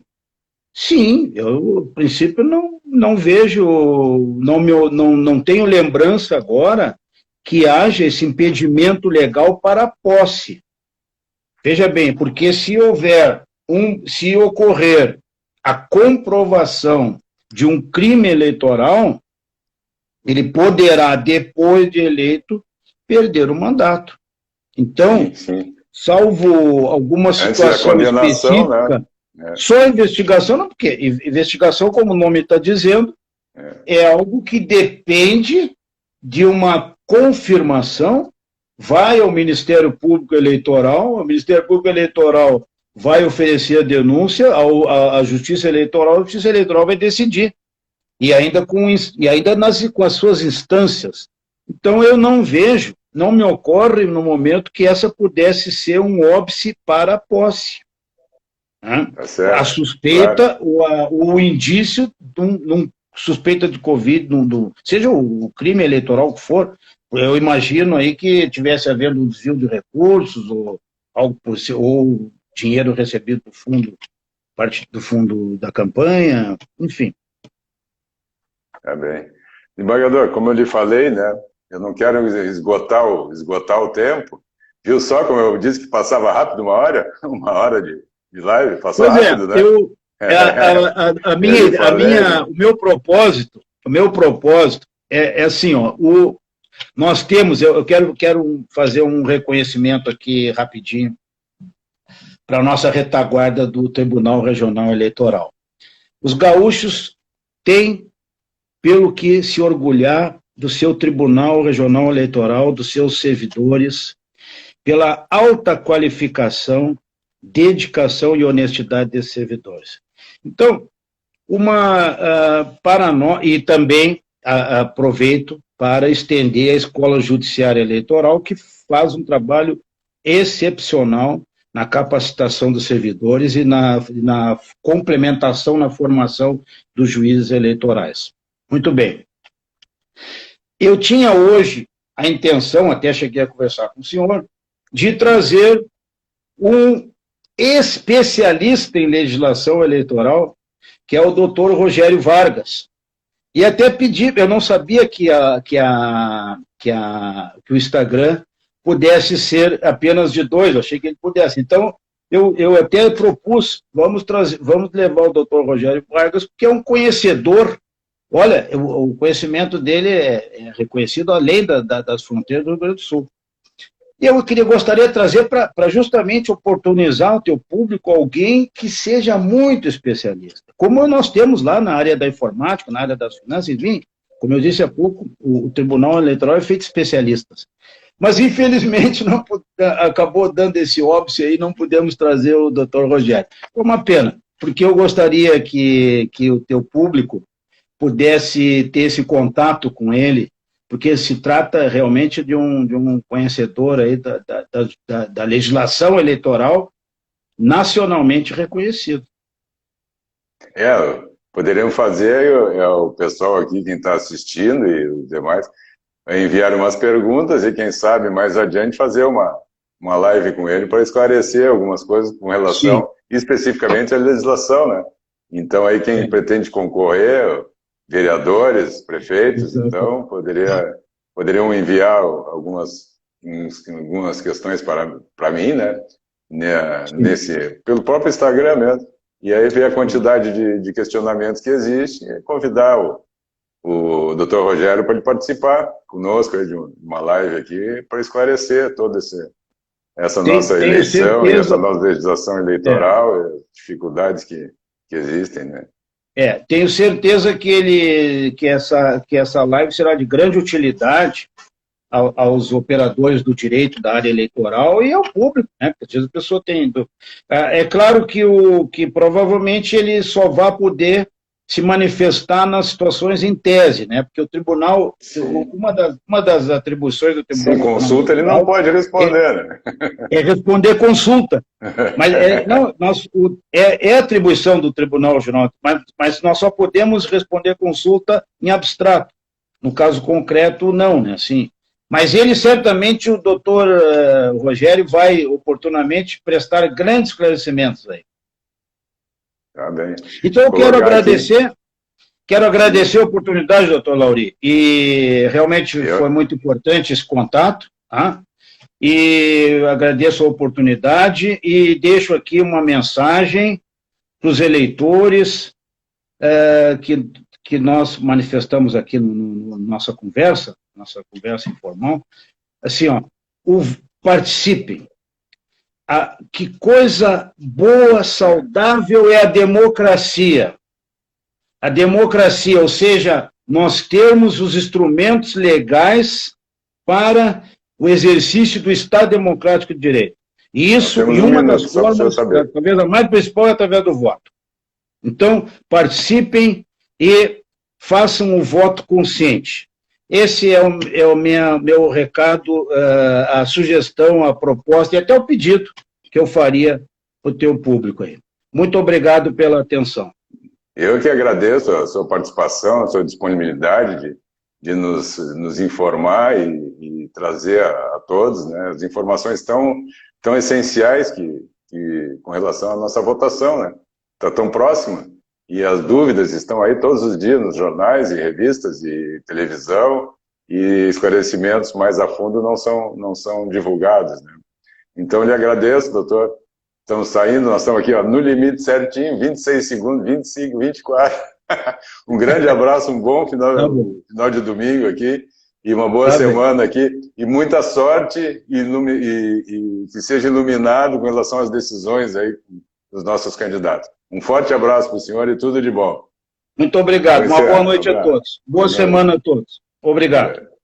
sim, eu, a princípio, não vejo, não tenho lembrança agora que haja esse impedimento legal para a posse. Veja bem, porque se ocorrer a comprovação de um crime eleitoral, ele poderá, depois de eleito, perder o mandato. Então, sim. Salvo alguma situação específica, né? Só a investigação, não, porque investigação, como o nome está dizendo, é algo que depende de uma confirmação, vai ao Ministério Público Eleitoral, o Ministério Público Eleitoral vai oferecer a denúncia à Justiça Eleitoral, a Justiça Eleitoral vai decidir, e ainda com as suas instâncias. Então, eu não vejo, não me ocorre no momento que essa pudesse ser um óbice para a posse. Né? Tá, a suspeita, claro. o indício de um suspeita de Covid, seja o crime eleitoral que for, eu imagino aí que tivesse havendo um desvio de recursos, ou algo ou dinheiro recebido do fundo, parte do fundo da campanha, enfim. Tá bem. Desembargador, como eu lhe falei, né, eu não quero esgotar o tempo. Viu só como eu disse que passava rápido uma hora de live? Passou rápido, né? O meu propósito é assim, ó, nós temos, eu quero fazer um reconhecimento aqui rapidinho para a nossa retaguarda do Tribunal Regional Eleitoral. Os gaúchos têm pelo que se orgulhar do seu Tribunal Regional Eleitoral, dos seus servidores, pela alta qualificação, dedicação e honestidade desses servidores. Então, para nós, e também aproveito para estender a Escola Judiciária Eleitoral, que faz um trabalho excepcional na capacitação dos servidores e na complementação, na formação dos juízes eleitorais. Muito bem. Eu tinha hoje a intenção, até cheguei a conversar com o senhor, de trazer um especialista em legislação eleitoral, que é o doutor Rogério Vargas. E até pedi, eu não sabia que o Instagram pudesse ser apenas de 2, eu achei que ele pudesse. Então, eu até propus, vamos levar o doutor Rogério Vargas, porque é um conhecedor. Olha, o conhecimento dele é reconhecido além das fronteiras do Rio Grande do Sul. E eu gostaria de trazer para justamente oportunizar o teu público alguém que seja muito especialista. Como nós temos lá na área da informática, na área das finanças, enfim, como eu disse há pouco, o Tribunal Eleitoral é feito de especialistas. Mas, infelizmente, acabou dando esse óbice aí, não pudemos trazer o doutor Rogério. Foi uma pena, porque eu gostaria que o teu público pudesse ter esse contato com ele, porque se trata realmente de um conhecedor aí da legislação eleitoral nacionalmente reconhecido. Poderíamos fazer, o pessoal aqui, quem está assistindo e os demais, enviar umas perguntas e, quem sabe, mais adiante fazer uma live com ele para esclarecer algumas coisas com relação, especificamente, à legislação, né? Então, aí quem pretende concorrer, vereadores, prefeitos, então, poderiam enviar algumas questões para mim, né? Pelo próprio Instagram mesmo. E aí ver a quantidade de questionamentos que existe e convidar o Dr. Rogério para ele participar conosco de uma live aqui para esclarecer toda essa nossa eleição e essa nossa legislação eleitoral, as dificuldades que existem, né? Tenho certeza que essa live será de grande utilidade aos operadores do direito da área eleitoral e ao público, né? Porque às vezes a pessoa tem... É claro que provavelmente ele só vai poder se manifestar nas situações em tese, né? Porque o tribunal, uma das atribuições do tribunal... Sem consulta ele não pode responder, né? É responder consulta. Mas é atribuição do Tribunal Regional, mas nós só podemos responder consulta em abstrato. No caso concreto, não, né? Assim, mas ele certamente, o doutor Rogério, vai oportunamente prestar grandes esclarecimentos aí. Tá bem. Então eu quero agradecer a oportunidade, doutor Lauri, e realmente foi muito importante esse contato, tá? E agradeço a oportunidade e deixo aqui uma mensagem para os eleitores que nós manifestamos aqui na nossa conversa informal, assim, participem. Que coisa boa, saudável é a democracia. A democracia, ou seja, nós termos os instrumentos legais para o exercício do Estado Democrático de Direito. E isso, e uma das formas, talvez a mais principal, é através do voto. Então, participem e façam o voto consciente. Esse é o meu recado, a sugestão, a proposta e até o pedido que eu faria para o teu público aí. Muito obrigado pela atenção. Eu que agradeço a sua participação, a sua disponibilidade de nos informar e trazer a todos, né, as informações tão essenciais que com relação à nossa votação, né? Está tão próxima. E as dúvidas estão aí todos os dias nos jornais e revistas e televisão, e esclarecimentos mais a fundo não são divulgados, né? Então, eu lhe agradeço, doutor. Estamos saindo, nós estamos aqui no limite certinho, 26 segundos, 25, 24. Um grande abraço, um bom final de domingo aqui, e uma boa semana aqui, e muita sorte, e que seja iluminado com relação às decisões aí dos nossos candidatos. Um forte abraço para o senhor e tudo de bom. Muito obrado. Uma boa noite a todos. Boa Valeu. semana a todos. Obrigado.